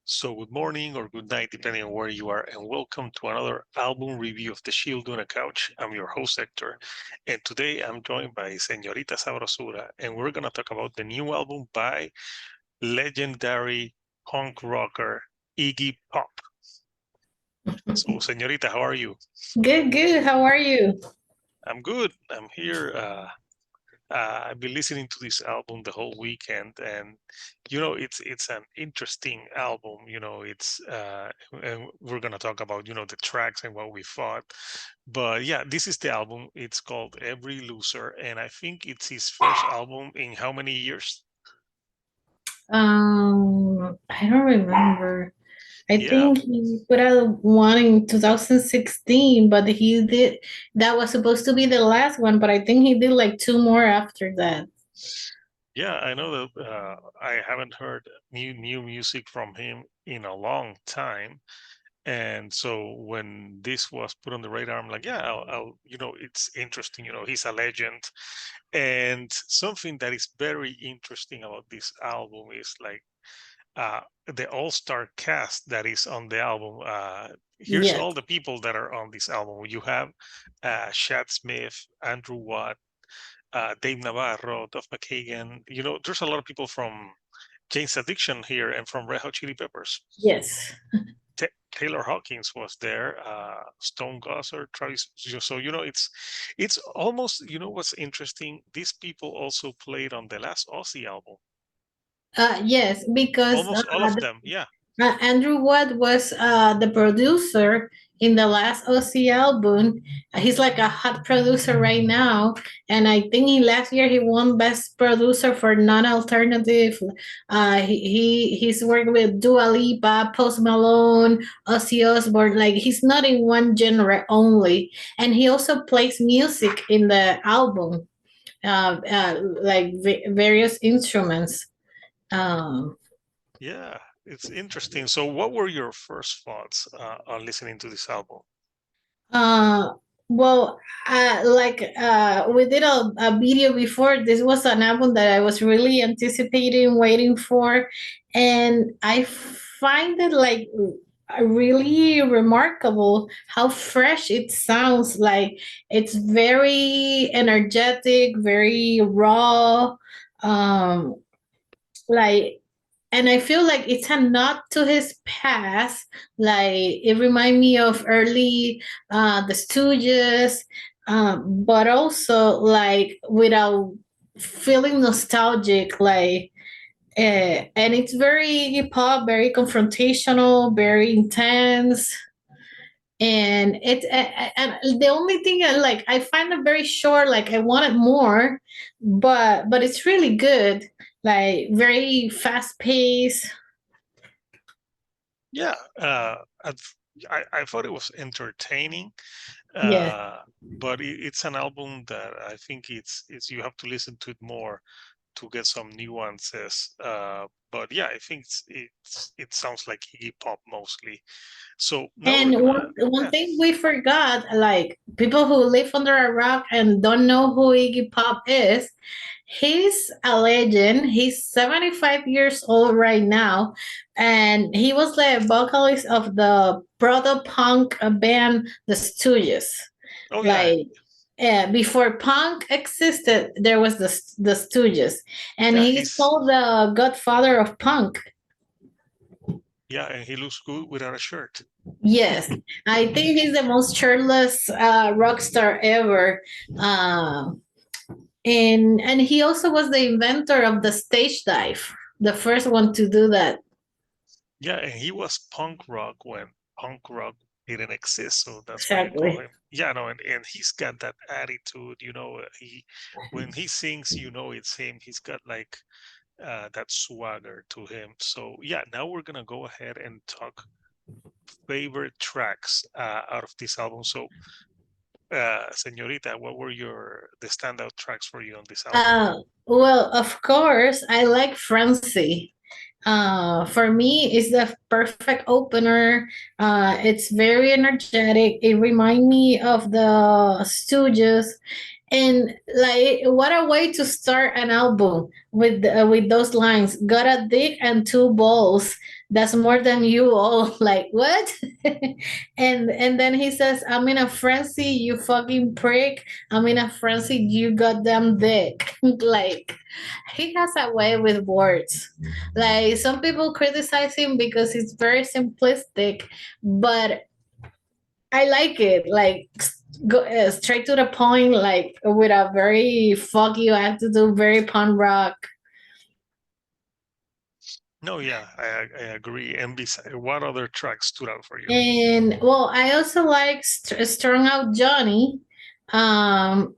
So good morning or good night, depending on where you are, and welcome to another album review of The Shield on a Couch. I'm your host, Hector, and today I'm joined by Senorita Sabrosura, and we're going to talk about the new album by legendary punk rocker Iggy Pop. So, Senorita, how are you? Good, good. How are you? I'm good. I'm here. I've been listening to this album the whole weekend, and it's an interesting album. And we're gonna talk about the tracks and what we thought. But yeah, this is the album. It's called Every Loser, and I think it's his first album in how many years? I don't remember. I Yeah, think he put out one in 2016, but he did that was supposed to be the last one, but I think he did like two more after that. yeah. I know that I haven't heard new music from him in a long time. And so when this was put on the radar, I'm like, yeah, it's interesting. He's a legend. And something that is very interesting about this album is like the all-star cast that is on the album. Here's Yes, all the people that are on this album. You have Chad Smith, Andrew Watt, Dave Navarro, Duff McKagan. There's a lot of people from Jane's Addiction here and from Red Hot Chili Peppers. yes. Taylor Hawkins was there, Stone Gossard, Travis. So it's almost what's interesting. These people also played on the last Ozzy album. Yes, because Almost all of them, yeah. Andrew Watt was the producer in the last OC album. He's like a hot producer right now, and I think last year he won Best Producer for Non-Alternative. He's worked with Dua Lipa, Post Malone, Ozzy Osbourne. Like he's not in one genre only, and he also plays music in the album, like various instruments. Um, Yeah, it's interesting. So, what were your first thoughts on listening to this album? Uh, well, we did a video before. This was an album that I was really anticipating, waiting for, and I find it like really remarkable how fresh it sounds. Like it's very energetic, very raw. Um, like and I feel like it's a nod to his past. Like it reminds me of early the Stooges, but also like without feeling nostalgic. And it's very Iggy Pop, very confrontational, very intense. And and the only thing I find it very short. Like I wanted more, but it's really good. Like very fast paced. Yeah, I thought it was entertaining, Yeah. but it's an album that I think it's you have to listen to it more to get some nuances. But yeah, I think it sounds like Iggy Pop mostly. So now we're And gonna, one yeah, thing we forgot, like people who live under a rock and don't know who Iggy Pop is, he's a legend. He's 75 years old right now, and he was the vocalist of the proto punk band The Stooges. oh yeah, Like before punk existed, there was the Stooges, and yeah, he's called the godfather of punk. and he looks good without a shirt. Yes, I think he's the most shirtless rock star ever. Uh, and he also was the inventor of the stage dive, the first one to do that. Yeah, and he was punk rock when punk rock didn't exist, so that's why I call Exactly. him. Yeah, no, and he's got that attitude, he when he sings, it's him. He's got like that swagger to him. So yeah, now we're gonna go ahead and talk favorite tracks out of this album. So, Senorita, what were the standout tracks for you on this album? Well, of course, I like Francie. For me, it's the perfect opener. It's very energetic. It reminds me of the Stooges, And like, what a way to start an album with those lines. Got a dick and two balls. That's more than you all. Like what? And then he says, "I'm in a frenzy, you fucking prick. I'm in a frenzy, you goddamn dick." Like he has a way with words. Like some people criticize him because it's very simplistic, but I like it. Like go straight to the point, like with a very fuck you attitude, very punk rock. No, yeah, I agree. And besides, what other tracks stood out for you? And well, I also like Strung Out Johnny. Um,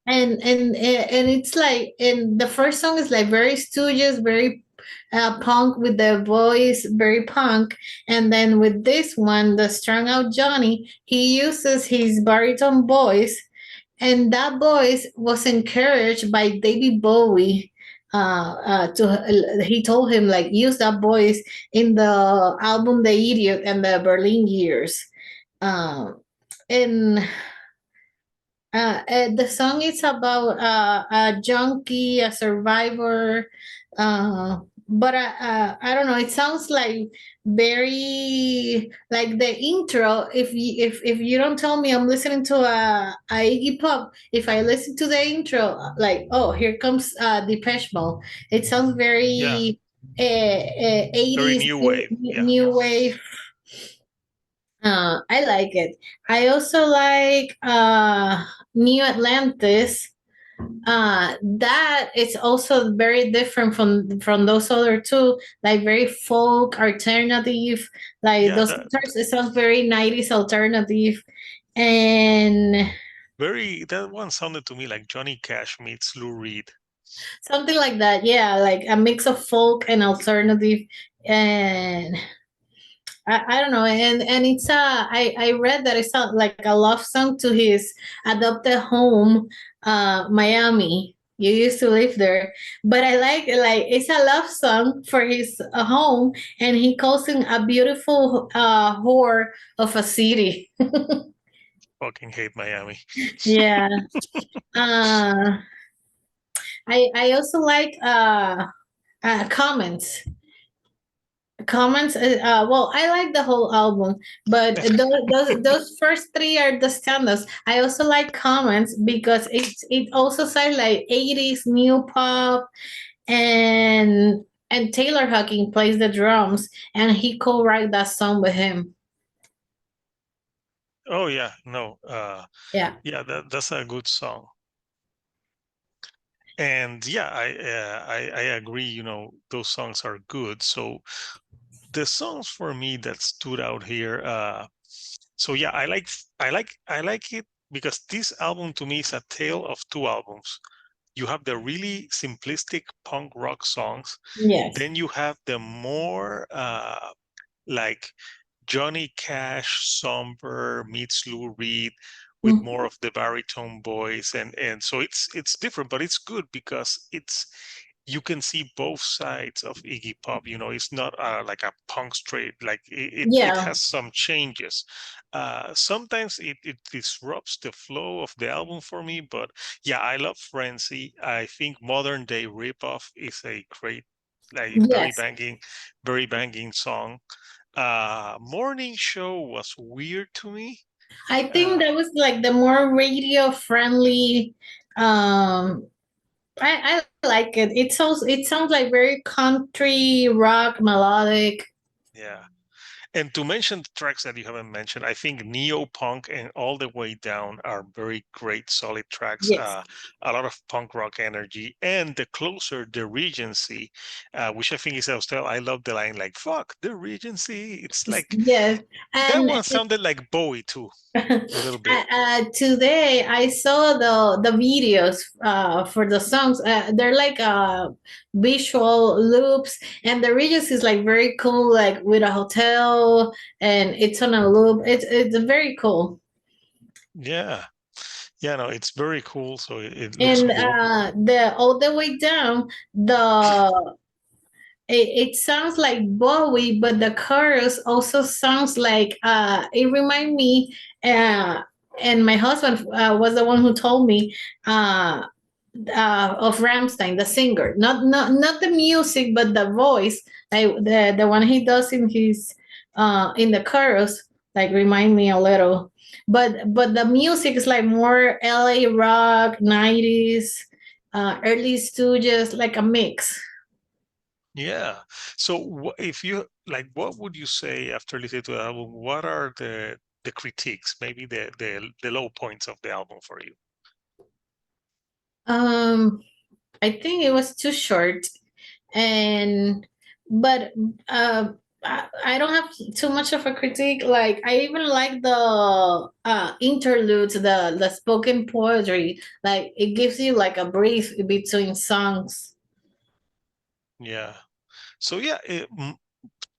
and it's like, and the first song is like very Stooges, very punk with the voice, very punk. And then with this one, the Strung Out Johnny, he uses his baritone voice, and that voice was encouraged by David Bowie. He told him like use that voice in the album The Idiot and the Berlin Years. Um, and the song is about a junkie, a survivor. But I don't know. It sounds like very like the intro. If you don't tell me I'm listening to a Iggy Pop, if I listen to the intro, like oh here comes Depeche Mode. It sounds Yeah, very 80s very new wave. Yeah. new wave. I like it. I also like New Atlantis. That is also very different from those other two, like very folk alternative. Like Yeah, those that guitars, it sounds very 90s alternative, and that one sounded to me like Johnny Cash meets Lou Reed. something like that. Yeah, like a mix of folk and alternative, and I don't know, and it's I read that it's like a love song to his adopted home, Miami. You used to live there, but I like it's a love song for his home, and he calls it a beautiful whore of a city. Fucking hate Miami. Yeah. Uh, I also like comments. Comments well, I like the whole album, but those first three are the standards. I also like comments because it also sounds like 80s new pop, and Taylor Hawking plays the drums, and he co-write that song with him. Oh yeah, no, Yeah. yeah, that's a good song. And yeah, I agree. You know, those songs are good. So the songs for me that stood out here. So yeah, I like it because this album to me is a tale of two albums. You have the really simplistic punk rock songs, Yes. then you have the more like Johnny Cash somber meets Lou Reed with more Mhm. of the baritone voice, and so it's different, but it's good because it's you can see both sides of Iggy Pop. You know, it's not like a punk straight. Like it Yeah. has some changes. Sometimes it disrupts the flow of the album for me, but yeah, I love Frenzy. I think Modern Day Ripoff is a great, like Yes. very banging song. Morning Show was weird to me. I think Uh, that was like the more radio friendly. I like it. It sounds like very country rock melodic. yeah. And to mention the tracks that you haven't mentioned, I think Neo Punk and All the Way Down are very great, solid tracks. Yes. A lot of punk rock energy. And the closer, the Regency, which I think is Australia. I love the line like "fuck the Regency." It's like Yes. that And one sounded like Bowie too, a little bit. today I saw the videos for the songs. They're like visual loops, and the Regis is like very cool, like with a hotel, and it's on a loop. It's very cool. Yeah, yeah, no, it's very cool. So it looks And cool. the all the way down, it sounds like Bowie, but the chorus also sounds like it remind me. and my husband was the one who told me uh, of Ramstein, the singer, not the music, but the voice, like the one he does in his in the chorus, like remind me a little. But the music is like more LA rock, 90s, early Stooges, like a mix. Yeah. So if you like, what would you say after listening to the album? What are the critiques, maybe the low points of the album for you? Um, I think it was too short, and but I don't have too much of a critique. Like I even like the interludes, the spoken poetry. Like it gives you like a breath between songs. Yeah. So yeah,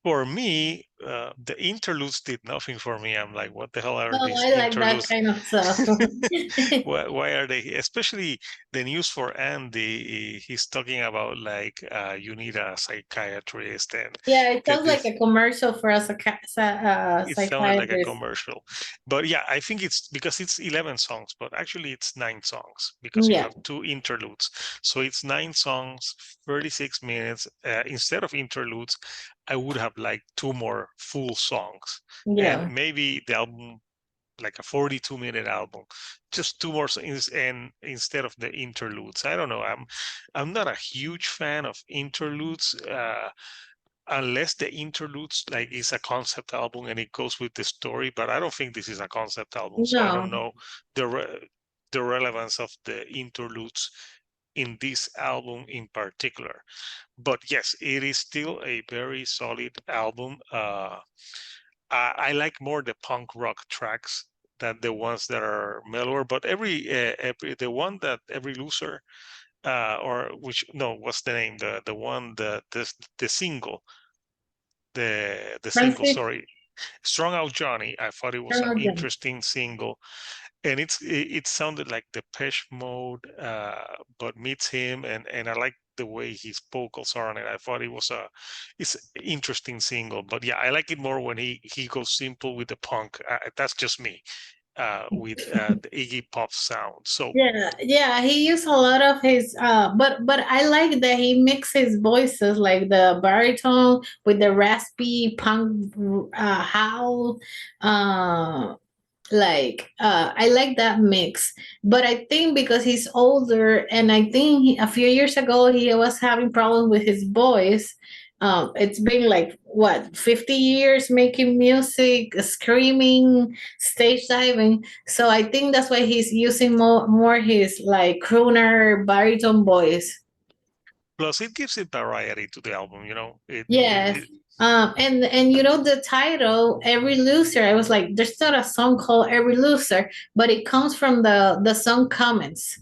for me, the interludes did nothing for me. I'm like, what the hell are Oh, these I like that interludes? kind of stuff. Why are they? Especially the news for Andy, he's talking about like you need a psychiatrist and Yeah, it sounds like this. a commercial for a It sounded like a psychiatrist. commercial, but yeah, I think it's because it's 11 songs, but actually it's 9 songs because you Yeah, have two interludes. So it's 9 songs, 36 minutes. Instead of interludes, I would have like two more full songs, and yeah. maybe the album like a 42-minute album, just two more songs, and instead of the interludes. I don't know. I'm not a huge fan of interludes. Unless the interludes like is a concept album and it goes with the story, but I don't think this is a concept album, so I don't No, know the relevance of the interludes in this album in particular. But yes, it is still a very solid album. I like more the punk rock tracks than the ones that are mellower. But every the one that every loser or which no, what's the name? The one the single the single, Francis. sorry, Strong Out Johnny. I thought it was an interesting single, and it sounded like Depeche Mode, but meets him, and I like the way his vocals are on it. I thought it's an interesting single, but yeah, I like it more when he goes simple with the punk. That's just me. With the Iggy Pop sound. So Yeah, yeah, he used a lot of his but I like that he mixes voices like the baritone with the raspy punk howl. Uh I like that mix. But I think because he's older, and I think a few years ago he was having problems with his voice. It's been like what, 50 years making music, screaming, stage diving. So I think that's why he's using more his like crooner baritone voice. plus it gives it variety to the album. Yes. And you know the title "Every Loser." I was like, there's not a song called "Every Loser," but it comes from the song comments.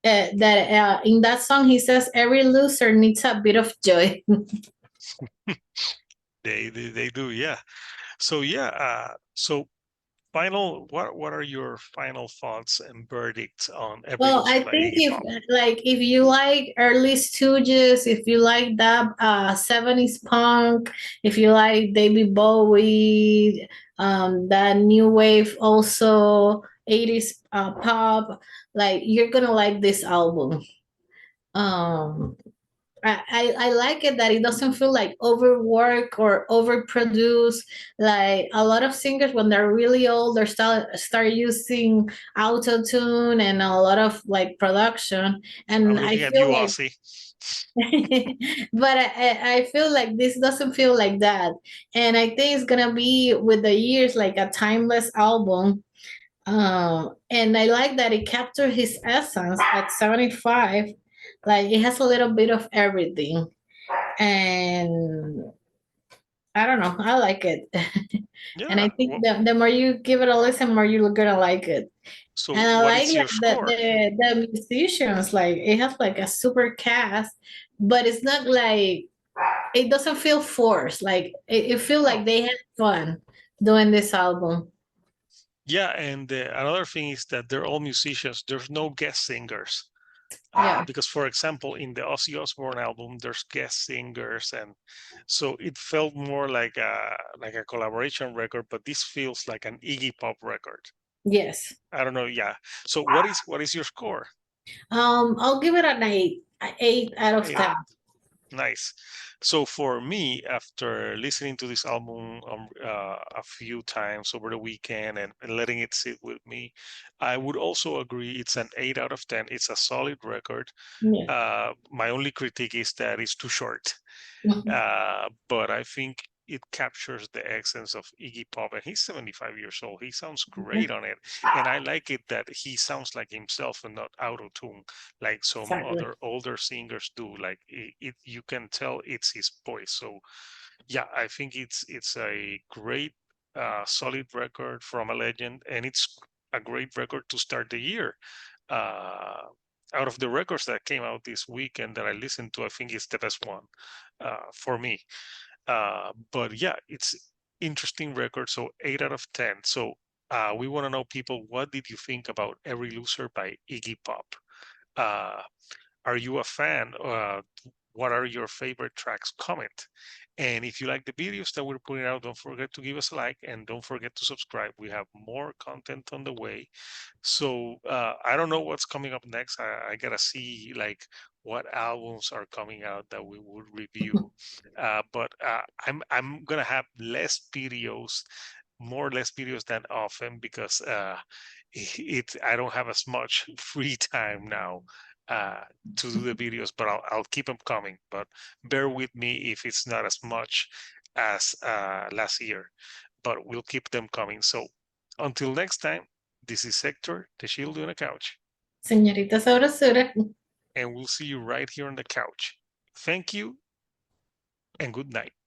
That in that song he says every loser needs a bit of joy. they do, yeah. So yeah, so final, what are your final thoughts and verdicts on Every Well, Loser I by think Iggy Pop? if you like early Stooges, if you like that 70s punk, if you like David Bowie, that new wave also 80s pop, like you're gonna like this album. Um I like it that it doesn't feel like overwork or overproduced. Like a lot of singers, when they're really old, they start using auto tune and a lot of like production. I'm And I looking at you, feel like, Ozzy. but I feel like this doesn't feel like that. And I think it's gonna be with the years like a timeless album. And I like that it captured his essence at 75. Like it has a little bit of everything, and I don't know, I like it. And I Yeah. think the more you give it a listen, more you're gonna like it. So And I what like is your score? the musicians, like it has like a super cast, but it's not like, it doesn't feel forced. Like it feel like No. they had fun doing this album. Yeah, and another thing is that they're all musicians. There's no guest singers. Yeah. Because, for example, in the Ozzy Osbourne album, there's guest singers, and so it felt more like a collaboration record. But this feels like an Iggy Pop record. Yes. I don't know. Yeah. So what is your score? I'll give it an 8. 8 out of Eight 10. out. Nice. So for me, after listening to this album a few times over the weekend and letting it sit with me, I would also agree it's an 8 out of 10. It's a solid record. Yeah. My only critique is that it's too short. But I think it captures the essence of Iggy Pop, and he's 75 years old. He sounds great on it, and I like it that he sounds like himself and not auto tune like some Exactly. other older singers do. Like you can tell it's his voice. So yeah, I think it's a great, solid record from a legend, and it's a great record to start the year. Uh, Out of the records that came out this weekend that I listened to, I think it's the best one for me. But yeah, it's interesting record. So 8 out of 10. So we want to know, people, what did you think about Every Loser by Iggy Pop? Uh, are you a fan? What are your favorite tracks? Comment. And if you like the videos that we're putting out, don't forget to give us a like and don't forget to subscribe. We have more content on the way. So I don't know what's coming up next. I gotta see like what albums are coming out that we would review. But I'm gonna have less videos, more or less videos than often because it I don't have as much free time now uh, to do the videos. But I'll keep them coming. But bear with me if it's not as much as last year. But we'll keep them coming. So until next time. This is Hector, the shield on the couch, Señorita Sabrosura. and we'll see you right here on the couch. Thank you and good night.